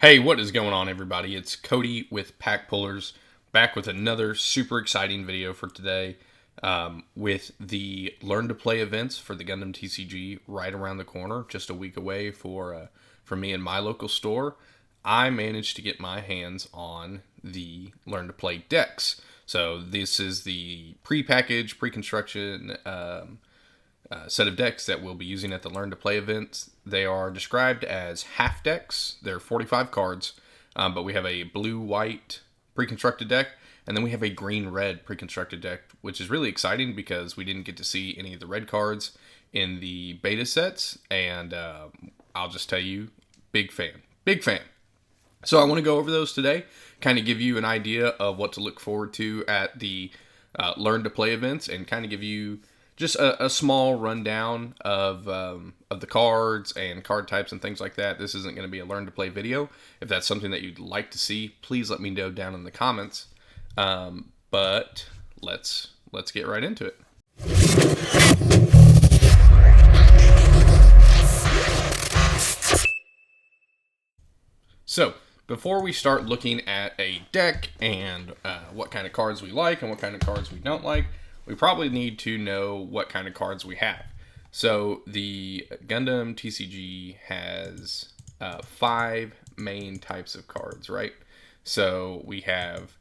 Hey, what is going on, everybody? It's Cody with PackPullers, back with another super exciting video for today, with the Learn to Play events for the Gundam TCG right around the corner, just a week away for me and my local store. I managed to get my hands on the Learn to Play decks. So this is the pre-packaged, pre-construction set of decks that we'll be using at the Learn to Play events. They are described as half decks. They're 45 cards, but we have a blue-white pre-constructed deck, and then we have a green-red pre-constructed deck, which is really exciting because we didn't get to see any of the red cards in the beta sets, and I'll just tell you, big fan. Big fan. So I want to go over those today, kind of give you an idea of what to look forward to at the Learn to Play events, and kind of give you just a small rundown of the cards and card types and things like that. This isn't going to be a Learn to Play video. If that's something that you'd like to see, please let me know down in the comments. But let's get right into it. So before we start looking at a deck and what kind of cards we like and what kind of cards we don't like, we probably need to know what kind of cards we have. So the Gundam TCG has 5 main types of cards, right? So we have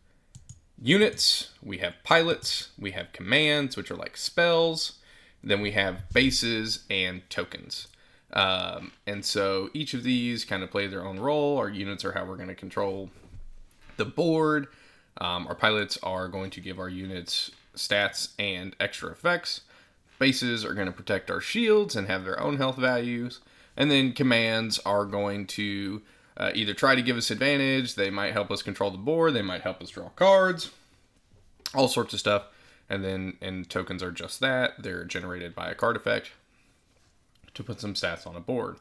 units, we have pilots, we have commands, which are like spells, then we have bases and tokens. And so each of these kind of play their own role. Our units are how we're going to control the board. Our pilots are going to give our units stats and extra effects. Bases are going to protect our shields and have their own health values. And then commands are going to either try to give us advantage, they might help us control the board, they might help us draw cards, all sorts of stuff. And tokens are just that. They're generated by a card effect to put some stats on a board.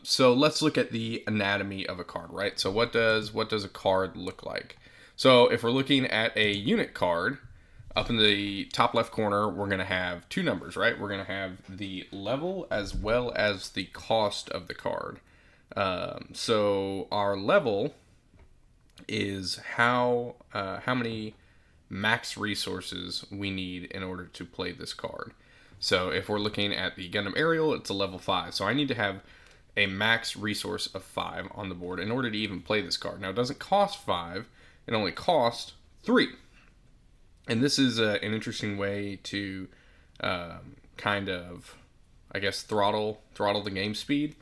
So let's look at the anatomy of a card, right? So what does a card look like? So if we're looking at a unit card, up in the top left corner, we're going to have 2 numbers, right? We're going to have the level as well as the cost of the card. So our level is how many max resources we need in order to play this card. So if we're looking at the Gundam Aerial, it's a level 5. So I need to have a max resource of 5 on the board in order to even play this card. Now, it doesn't cost 5. It only costs 3. And this is an interesting way to kind of, I guess, throttle the game speed,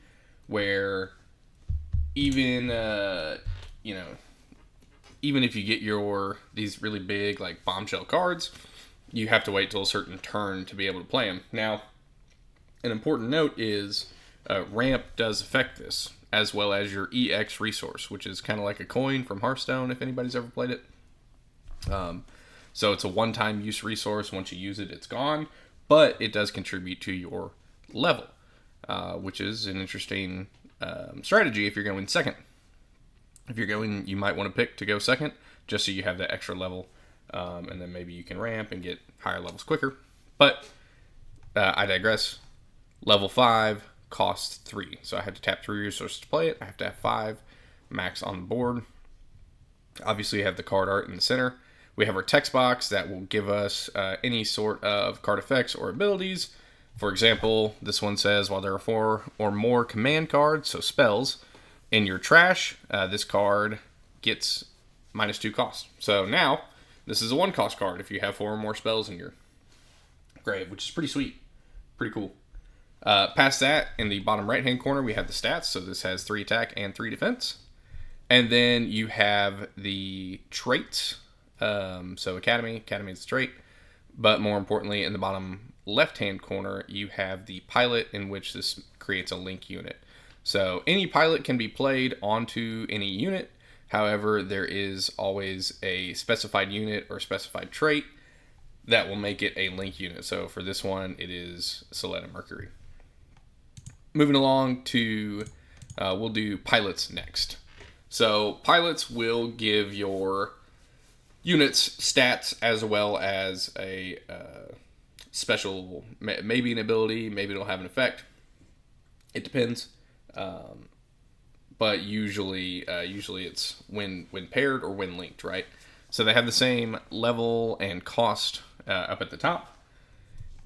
where even even if you get these really big like bombshell cards, you have to wait till a certain turn to be able to play them. Now, an important note is ramp does affect this, as well as your EX resource, which is kind of like a coin from Hearthstone, if anybody's ever played it. So it's a one-time use resource. Once you use it, it's gone. But it does contribute to your level, which is an interesting strategy if you're going second. If you're going, you might want to pick to go second, just so you have that extra level. And then maybe you can ramp and get higher levels quicker. But I digress. Level 5 costs 3. So I have to tap 3 resources to play it. I have to have 5 max on the board. Obviously, you have the card art in the center. We have our text box that will give us any sort of card effects or abilities. For example, this one says, while there are 4 or more command cards, so spells, in your trash, this card gets -2 cost. So now, this is a 1 cost card if you have 4 or more spells in your grave, which is pretty sweet. Pretty cool. Past that, in the bottom right-hand corner, we have the stats. So this has 3 attack and 3 defense. And then you have the traits. So Academy is the trait. But more importantly, in the bottom left-hand corner, you have the pilot, in which this creates a link unit. So any pilot can be played onto any unit. However, there is always a specified unit or specified trait that will make it a link unit. So for this one, it is Soletta Mercury. Moving along to, we'll do pilots next. So pilots will give your units stats as well as a special, maybe an ability, maybe it'll have an effect. It depends. but usually it's when paired or when linked, right? So they have the same level and cost up at the top.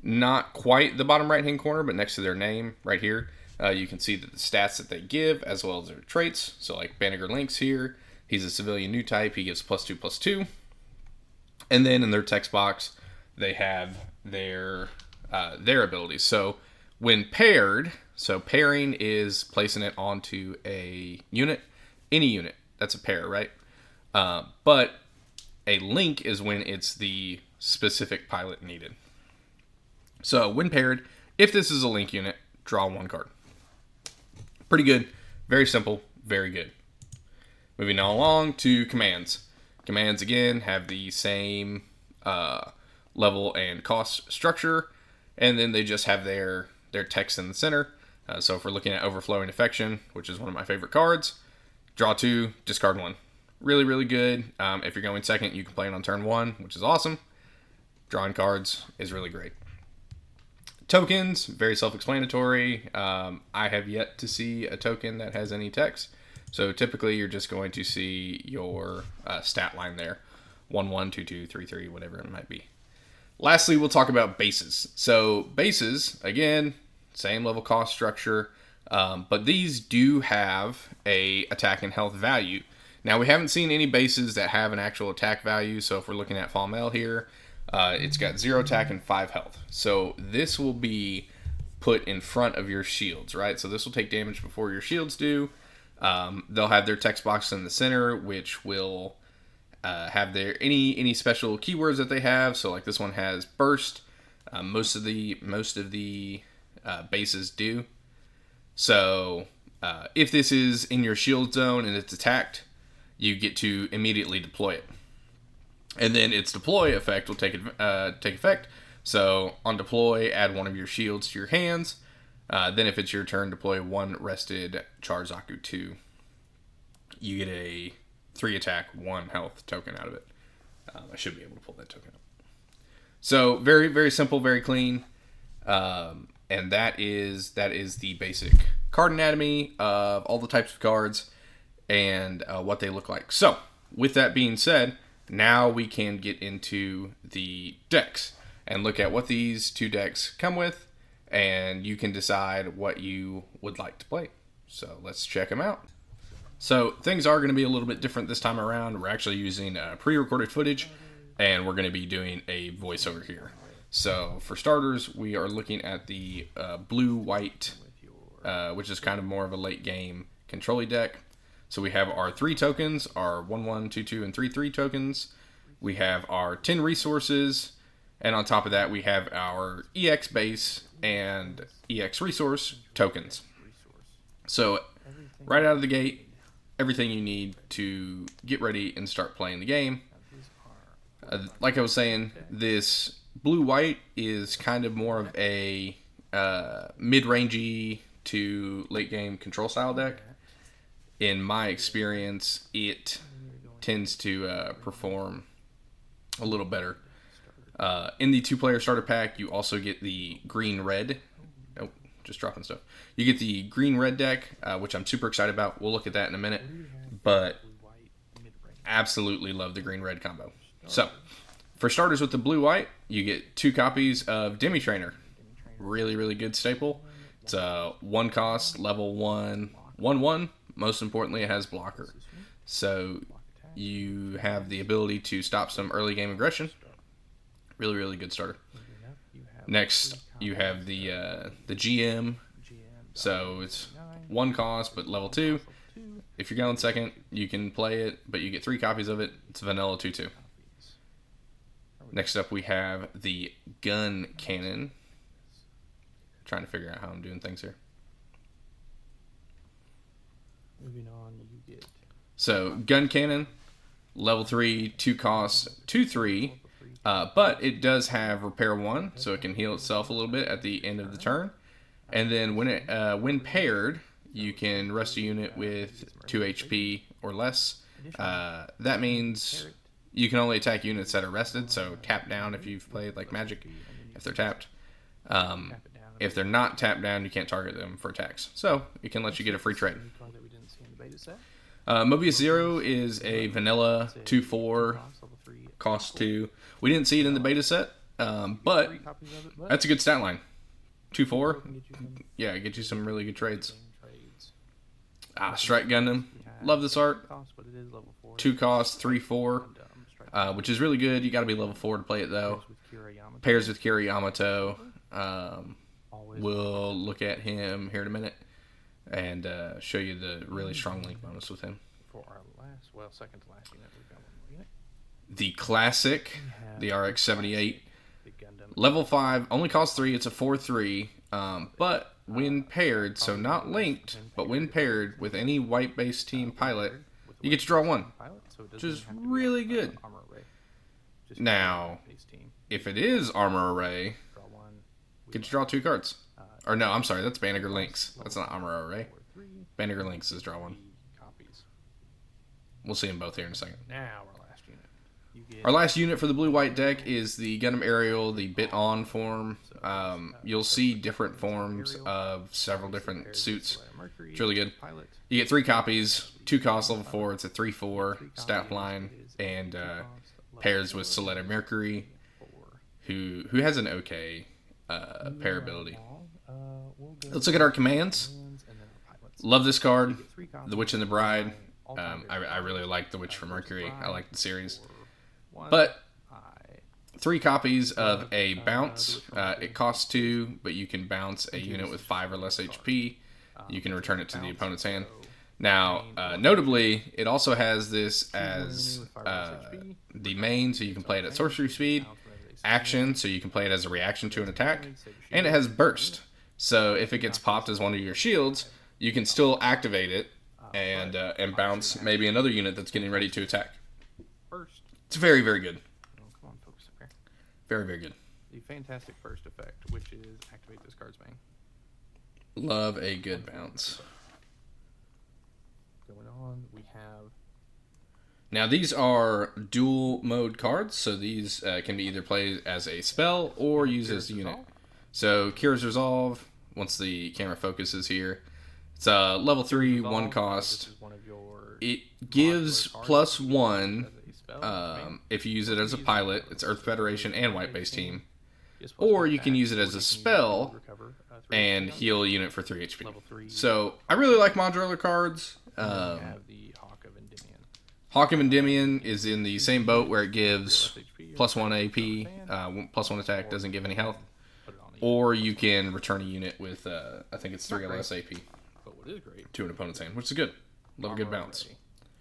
Not quite the bottom right-hand corner, but next to their name right here, you can see that the stats that they give, as well as their traits. So like Banneker Lynx here, he's a civilian new type. He gives +2/+2. And then in their text box, they have their abilities. So when paired, so pairing is placing it onto a unit, any unit. That's a pair, right? But a link is when it's the specific pilot needed. So when paired, if this is a link unit, draw 1 card. Pretty good. Very simple. Very good. Moving on along to commands. Commands, again, have the same level and cost structure, and then they just have their text in the center. So if we're looking at Overflowing Affection, which is one of my favorite cards, draw 2, discard 1. Really, really good. If you're going second, you can play it on turn 1, which is awesome. Drawing cards is really great. Tokens, very self-explanatory. I have yet to see a token that has any text. So typically you're just going to see your stat line there. 1, 1, 2, 2, 3, 3, whatever it might be. Lastly, we'll talk about bases. So bases, again, same level cost structure, but these do have a attack and health value. Now, we haven't seen any bases that have an actual attack value. So if we're looking at Falmel here, it's got 0 attack and 5 health. So this will be put in front of your shields, right? So this will take damage before your shields do. They'll have their text box in the center, which will have their any special keywords that they have. So like this one has burst. Most of the bases do. So if this is in your shield zone and it's attacked, you get to immediately deploy it. And then its deploy effect will take effect. So on deploy, add 1 of your shields to your hands. Then if it's your turn, deploy 1 rested Charzaku 2. You get a 3 attack, 1 health token out of it. I should be able to pull that token up. So very, very simple, very clean. And that is the basic card anatomy of all the types of cards and what they look like. So with that being said, now we can get into the decks and look at what these 2 decks come with, and you can decide what you would like to play. So let's check them out. So things are going to be a little bit different this time around. We're actually using pre-recorded footage, and we're going to be doing a voiceover here. So for starters, we are looking at the blue-white, which is kind of more of a late game control deck. So we have our 3 tokens, our 1, 1, 2, 2, and 3, 3 tokens. We have our 10 resources, and on top of that, we have our EX base and EX resource tokens. So right out of the gate, everything you need to get ready and start playing the game. Like I was saying, this blue-white is kind of more of a mid-rangey to late-game control style deck. In my experience, it tends to perform a little better. In the 2-player starter pack, you also get the green-red. Oh, just dropping stuff. You get the green-red deck, which I'm super excited about. We'll look at that in a minute. But absolutely love the green-red combo. So, for starters with the blue-white, you get 2 copies of Demi Trainer. Really, really good staple. It's a 1 cost, level 1, 1/1. Most importantly, it has blocker. So you have the ability to stop some early game aggression. Really, really good starter. Next, you have the GM. So it's 1 cost, but level 2. If you're going second, you can play it, but you get 3 copies of it. It's vanilla 2/2. Next up, we have the Gun Cannon. Trying to figure out how I'm doing things here. Moving on, you get... So, Gun Cannon, level 3, 2 costs, 2/3, but it does have Repair 1, so it can heal itself a little bit at the end of the turn. And then when paired, you can rest a unit with 2 HP or less. That means you can only attack units that are rested, so tap down if you've played like Magic, if they're tapped. If they're not tapped down, you can't target them for attacks. So, it can let you get a free trade. beta set. Mobius Zero is a vanilla 2/4, cost 2. We didn't see it in the beta set, but that's a good stat line. 2/4, yeah, get you some really good trades. Strike Gundam, love this art. 2 cost, 3/4, which is really good. You got to be level 4 to play it though. Pairs with Curio Yamato. We'll look at him here in a minute and show you the really strong link bonus with him. For our second to last unit, we've got one more unit. The classic, the RX-78, level 5, only costs 3. It's a 4/3, but when paired, so not linked, but when paired with any white-based team pilot, you get to draw 1, which is really good. Now, if it is Armor Array, you get to draw 2 cards. Or no, I'm sorry, that's Banneker Lynx. That's not Armor Array. Banneker Lynx is draw 1. We'll see them both here in a second. Now our last unit. Our last unit for the blue-white deck is the Gundam Aerial, the bit-on form. You'll see different forms of several different suits. It's really good. You get 3 copies, 2 cost, level 4. It's a 3/4 stat line, and pairs with Soletta Mercury, who has an okay pair ability. Let's look at our commands. Love this card, The Witch and the Bride. I really like The Witch from Mercury. I like the series. But 3 copies of a bounce. It costs 2, but you can bounce a unit with 5 or less HP. You can return it to the opponent's hand. Now, notably, it also has this as the main, so you can play it at sorcery speed. Action, so you can play it as a reaction to an attack. And it has burst. So if it gets popped as one of your shields, you can still activate it and bounce maybe another unit that's getting ready to attack. It's very, very good. Come on, focus up here. Very, very good. The fantastic burst effect, which is activate this card's bang. Love a good bounce. Going on, we have... Now these are dual mode cards, so these can be either played as a spell or used as a unit. So Kira's Resolve, once the camera focuses here, it's a level 3, 1 cost. It gives +1 if you use it as a pilot. It's Earth Federation and White Base Team. Or you can use it as a spell and heal a unit for 3 HP. So I really like modular cards. Hawk of Endymion is in the same boat where it gives +1 AP, +1 attack, doesn't give any health. Or you can return a unit with, I think it's 3 or less AP to an opponent's hand, which is good. Love a good bounce.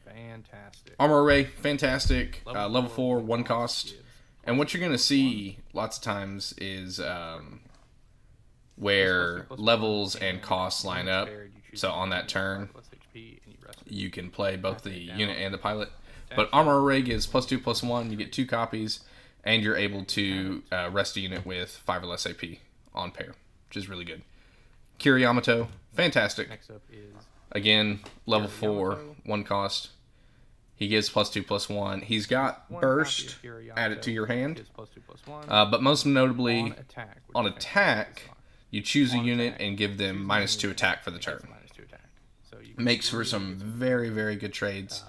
Fantastic. Armor Array, fantastic. Level 4, 1 cost. And what you're going to see lots of times is where levels and costs line up. So on that turn, you can play both the unit and the pilot. But Armor Array gives +2/+1. You get 2 copies, and you're able to rest a unit with 5 or less AP on pair, which is really good. Curio Yamato, fantastic. Again, level 4, 1 cost. He gives +2/+1. He's got burst added to your hand. But most notably, on attack, you choose a unit and give them -2 attack for the turn. Makes for some very, very good trades.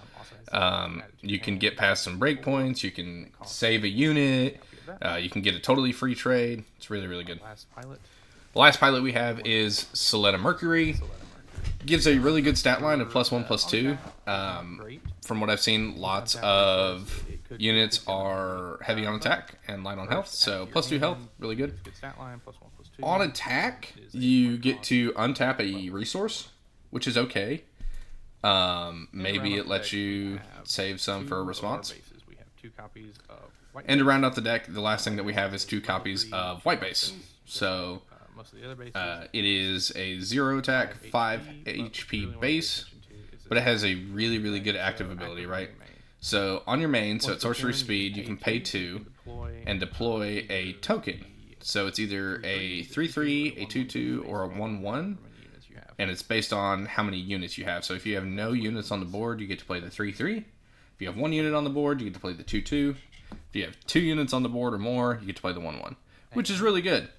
You can get past some breakpoints. You can save a unit. You can get a totally free trade. It's really, really good. The last pilot we have is Soletta Mercury. Gives a really good stat line of +1/+2. From what I've seen, lots of units are heavy on attack and light on health. So +2 health, really good. On attack, you get to untap a resource, which is okay. Maybe it lets you save some for a response. And to round out the deck, the last thing that we have is 2 copies of White Base. So it is a 0 attack, 5 HP base, but it has a really, really good active ability, right? So on your main, so at sorcery speed, you can pay 2 and deploy a token. So it's either a 3/3, a 2/2, or a 1/1. And it's based on how many units you have. So if you have no units on the board, you get to play the 3/3. If you have 1 unit on the board, you get to play the 2/2. If you have 2 units on the board or more, you get to play the 1/1, which is really good.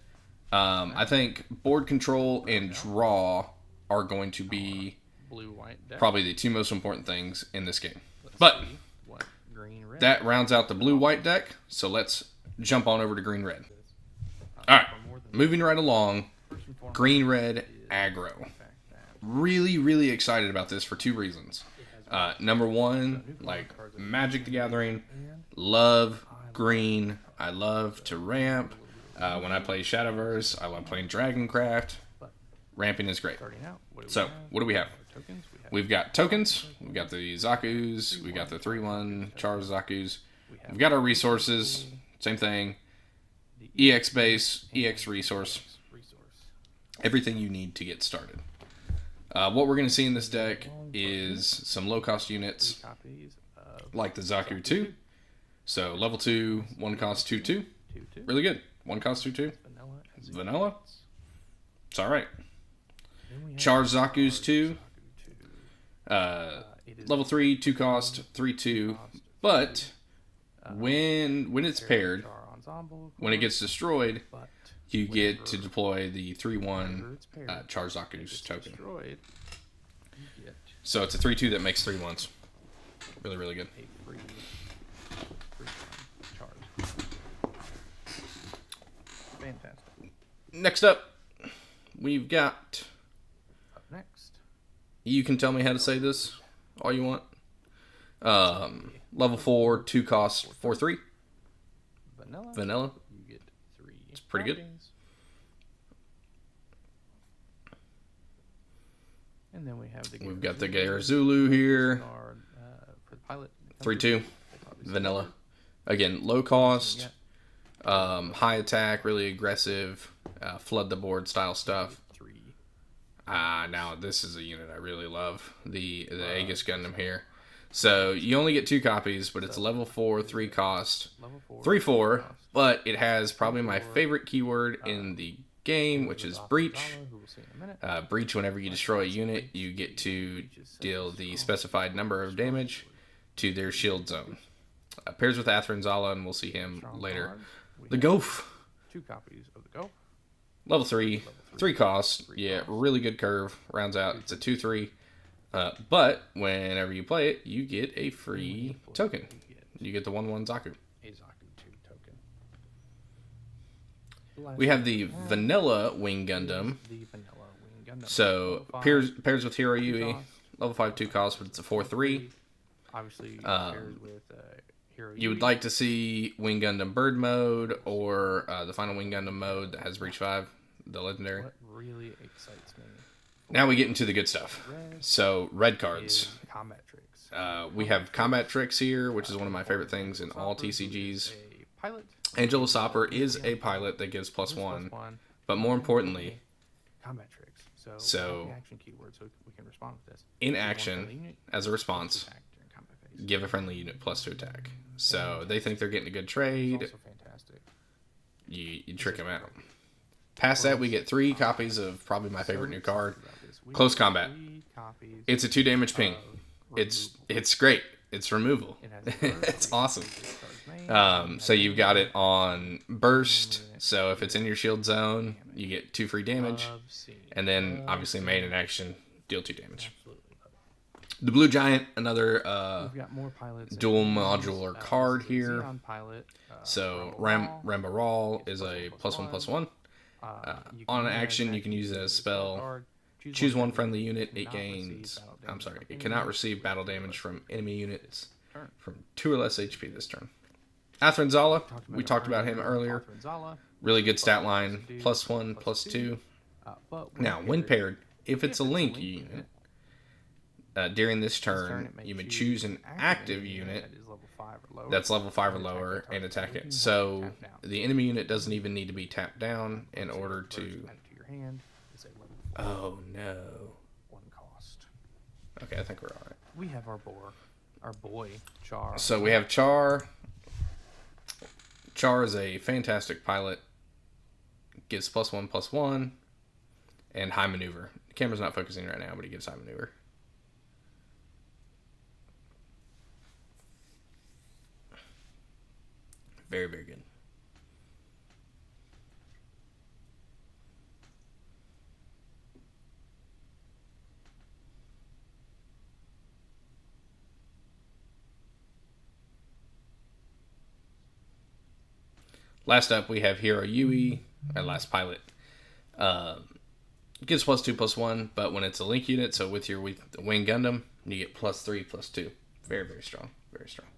I think board control and draw are going to be blue-white deck. Probably the two most important things in this game. Let's But see what green-red. that rounds out the blue-white deck, so let's jump on over to green-red. Alright, moving right along, green-red aggro. Really, really excited about this for two reasons. Number one, like Magic the Gathering, love green. I love to ramp. When I play Shadowverse, I love playing Dragoncraft. Ramping is great. So, what do we have? We've got tokens. We've got the Zakus. We've got the 3/1 Char's Zakus. We've got our resources. Same thing. EX base, EX resource. Everything you need to get started. What we're going to see in this deck is some low-cost units like the Zaku 2. So, level 2, 1 cost 2/2. Really good. 1 cost 2/2. Vanilla. It's alright. Char's Zaku's 2. Level 3, 2 cost, 3/2. But when it's paired, when it gets destroyed, you get to deploy the 3/1 Char's Zaku's token. So it's a 3/2 that makes 3/1s. Really, really good. Fantastic. Next up, we've got... Up next. You can tell me how to say this all you want. Level 4, 2 cost, 4/3. Vanilla. You get 3. It's pretty good. And then we've got the Garazulu here. For the pilot. 3/2. Vanilla. Again, low cost. High attack, really aggressive. Flood the board style stuff. Now this is a unit I really love. The Aegis Gundam here. So you only get 2 copies, but it's level 4, 3 cost. 3/4, but it has probably my favorite keyword in the game, which is Breach. Breach, whenever you destroy a unit, you get to deal the specified number of damage to their shield zone. Pairs with Athranzala, and we'll see him later. The Goaf. 2 copies of the Goaf. Level 3, 3 cost. Yeah, really good curve. Rounds out. It's a 2/3. But whenever you play it, you get a free token. You get the 1/1 Zaku. A Zaku 2 token. We have the Vanilla Wing Gundam. So pairs with Hero Yui. Level 5, 2 cost, but it's a 4/3. Obviously, pairs with Hero Yui. You would like to see Wing Gundam Bird mode or the final Wing Gundam mode that has Breach 5, the legendary. What really excites me. Now we get into the good stuff. So, red cards. Combat tricks. We have Combat Tricks here, which is one of my favorite things in all TCGs. Angela Sopper is a pilot that gives +1, but more importantly, combat tricks. So action keyword, so we can respond with this. In action, as a response, give a friendly unit +2 attack. So they think they're getting a good trade. Also fantastic. You trick them out. Past that, we get 3 copies of probably my favorite new card, Close Combat. It's a 2 damage ping. It's great. It's removal. It's awesome. So you've got it on burst. So if it's in your shield zone, you get 2 free damage. And then obviously main in action, deal 2 damage. The Blue Giant, another dual modular card here. So Rambaral is a +1/+1. On action, you can use it as a spell. Choose 1 friendly unit. It gains... I'm sorry. It cannot receive battle damage from enemy units from 2 or less HP this turn. Athranzala, we talked about him earlier. Really good stat line. +1, +2. Now, when paired, if it's a link unit, during this turn, you may choose an active unit that's level 5 or lower and attack it. So the enemy unit doesn't even need to be tapped down in order to... Oh no. 1 cost. Okay, I think we're alright. We have our boy, Char. So we have Char. Char is a fantastic pilot. Gives +1/+1 and high maneuver. The camera's not focusing right now, but he gives high maneuver. Very, very good. Last up, we have Hero Yui, our last pilot. It gives +2/+1, but when it's a link unit, so with your Wing Gundam, you get +3/+2. Very, very strong. Very strong.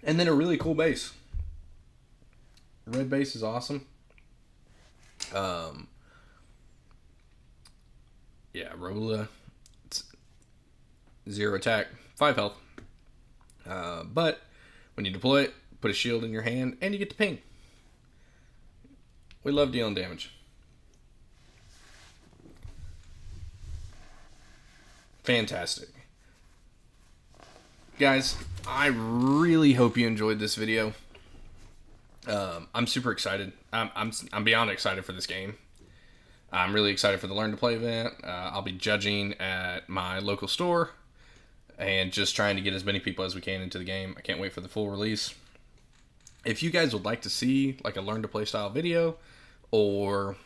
And then a really cool base. Red base is awesome. Yeah, Rola. It's 0 attack, 5 health. But when you deploy it, put a shield in your hand, and you get to ping. We love dealing damage. Fantastic. Guys, I really hope you enjoyed this video. I'm super excited. I'm beyond excited for this game. I'm really excited for the Learn to Play event. I'll be judging at my local store and just trying to get as many people as we can into the game. I can't wait for the full release. If you guys would like to see like a Learn to Play style video or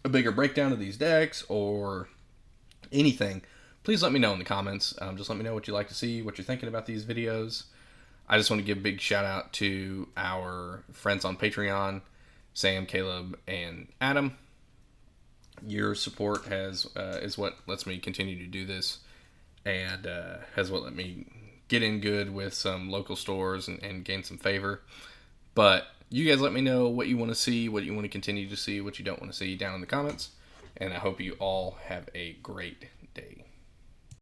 a bigger breakdown of these decks or anything, please let me know in the comments. Just let me know what you'd like to see, what you're thinking about these videos. I just want to give a big shout out to our friends on Patreon, Sam, Caleb, and Adam. Your support is what lets me continue to do this, and has what let me get in good with some local stores and gain some favor. But you guys let me know what you want to see, what you want to continue to see, what you don't want to see down in the comments. And I hope you all have a great day.